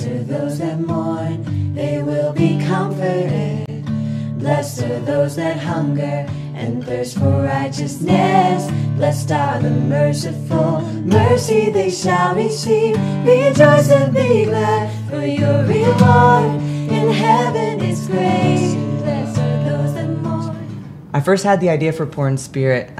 Blessed are those that mourn, they will be comforted. Blessed are those that hunger and thirst for righteousness. Blessed are the merciful, mercy they shall receive. Rejoice and be glad, for your reward in heaven is great. Blessed are those that mourn. I first had the idea for Poor in Spirit,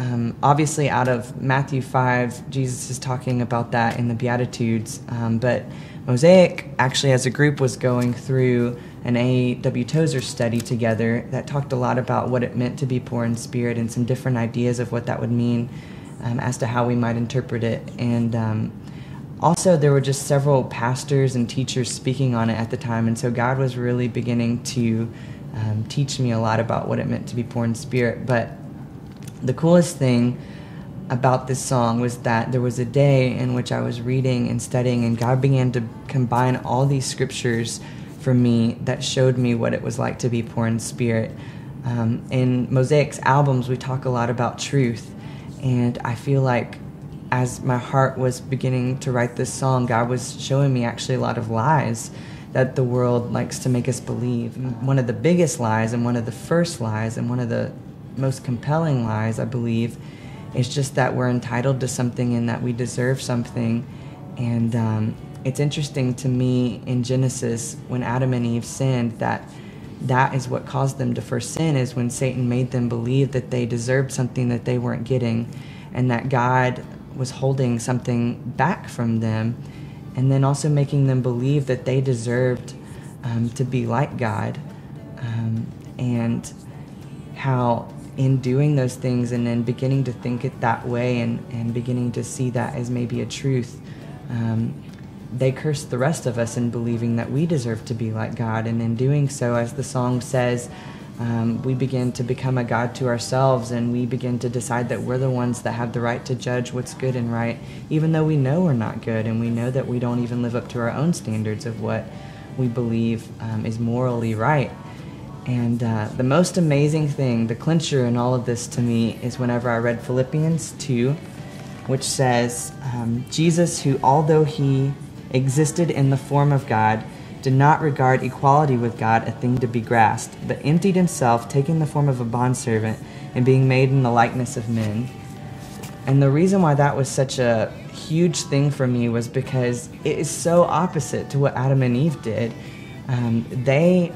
obviously out of Matthew 5. Jesus is talking about that in the Beatitudes, but Mosaic actually as a group was going through an A.W. Tozer study together that talked a lot about what it meant to be poor in spirit and some different ideas of what that would mean as to how we might interpret it. And also there were just several pastors and teachers speaking on it at the time, and so God was really beginning to teach me a lot about what it meant to be poor in spirit. But the coolest thing about this song was that there was a day in which I was reading and studying, and God began to combine all these scriptures for me that showed me what it was like to be poor in spirit. In Mosaic's albums, we talk a lot about truth, and I feel like as my heart was beginning to write this song, God was showing me actually a lot of lies that the world likes to make us believe. And one of the biggest lies, and one of the first lies, and one of the most compelling lies, I believe, is just that we're entitled to something and that we deserve something. And it's interesting to me in Genesis, when Adam and Eve sinned, that is what caused them to first sin, is when Satan made them believe that they deserved something that they weren't getting, and that God was holding something back from them, and then also making them believe that they deserved to be like God, and how in doing those things and then beginning to think it that way and beginning to see that as maybe a truth, they cursed the rest of us in believing that we deserve to be like God. And in doing so, as the song says, we begin to become a God to ourselves, and we begin to decide that we're the ones that have the right to judge what's good and right, even though we know we're not good, and we know that we don't even live up to our own standards of what we believe is morally right. And the most amazing thing, the clincher in all of this to me, is whenever I read Philippians 2, which says, Jesus, who although he existed in the form of God, did not regard equality with God a thing to be grasped, but emptied himself, taking the form of a bondservant and being made in the likeness of men. And the reason why that was such a huge thing for me was because it is so opposite to what Adam and Eve did. They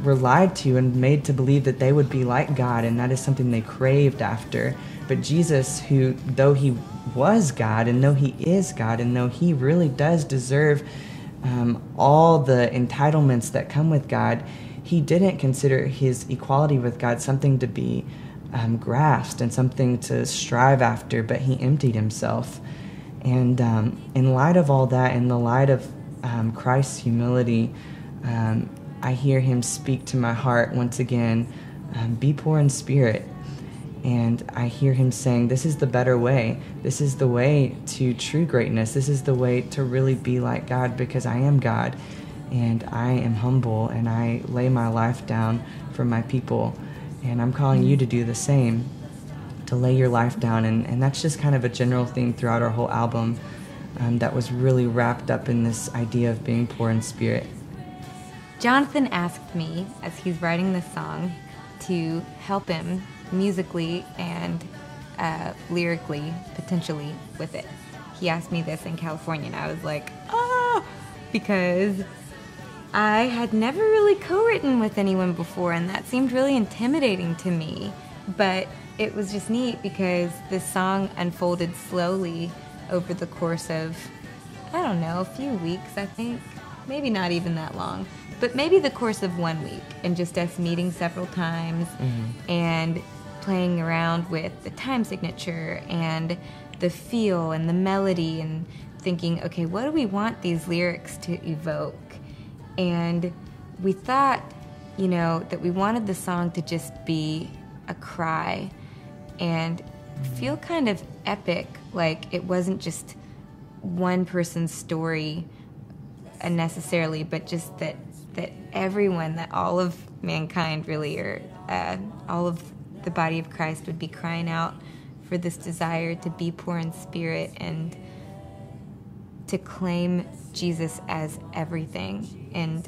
were lied to and made to believe that they would be like God, and that is something they craved after. But Jesus, who, though he was God, and though he is God, and though he really does deserve all the entitlements that come with God, he didn't consider his equality with God something to be grasped and something to strive after, but he emptied himself. And in light of all that, in the light of Christ's humility, I hear him speak to my heart once again, be poor in spirit. And I hear him saying, this is the better way. This is the way to true greatness. This is the way to really be like God, because I am God, and I am humble, and I lay my life down for my people. And I'm calling you to do the same, to lay your life down. And that's just kind of a general theme throughout our whole album that was really wrapped up in this idea of being poor in spirit. Jonathan asked me, as he's writing this song, to help him musically and lyrically, potentially, with it. He asked me this in California, and I was like, because I had never really co-written with anyone before, and that seemed really intimidating to me. But it was just neat because this song unfolded slowly over the course of, I don't know, a few weeks, I think. Maybe not even that long, but maybe the course of 1 week, and just us meeting several times and playing around with the time signature and the feel and the melody and thinking, okay, what do we want these lyrics to evoke? And we thought, that we wanted the song to just be a cry and feel kind of epic, like it wasn't just one person's story necessarily, but just that everyone, that all of mankind really, or all of the body of Christ would be crying out for this desire to be poor in spirit. And to claim Jesus as everything. And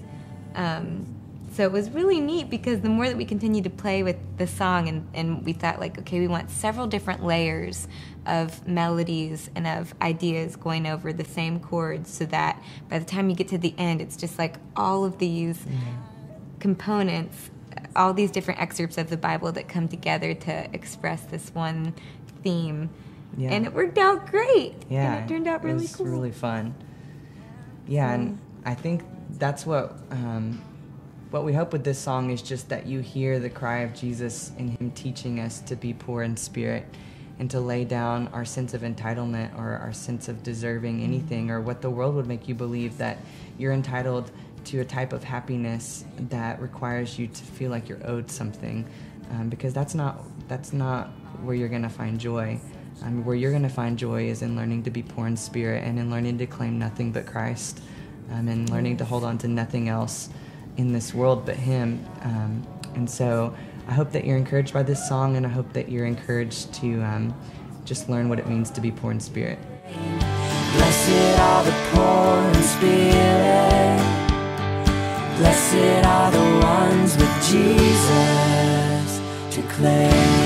so it was really neat because the more that we continued to play with the song, and we thought, like, okay, we want several different layers of melodies and of ideas going over the same chords, so that by the time you get to the end, it's just like all of these components, all these different excerpts of the Bible that come together to express this one theme. Yeah. And it worked out great. Yeah. And it turned out really cool. It was really fun. Yeah, and I think that's what we hope with this song is just that you hear the cry of Jesus in him teaching us to be poor in spirit and to lay down our sense of entitlement or our sense of deserving anything, or what the world would make you believe, that you're entitled to a type of happiness that requires you to feel like you're owed something, because that's not where you're going to find joy. Where you're going to find joy is in learning to be poor in spirit and in learning to claim nothing but Christ, and learning to hold on to nothing else in this world but him. And so I hope that you're encouraged by this song, and I hope that you're encouraged to just learn what it means to be poor in spirit. Blessed are the poor in spirit. Blessed are the ones with Jesus to claim.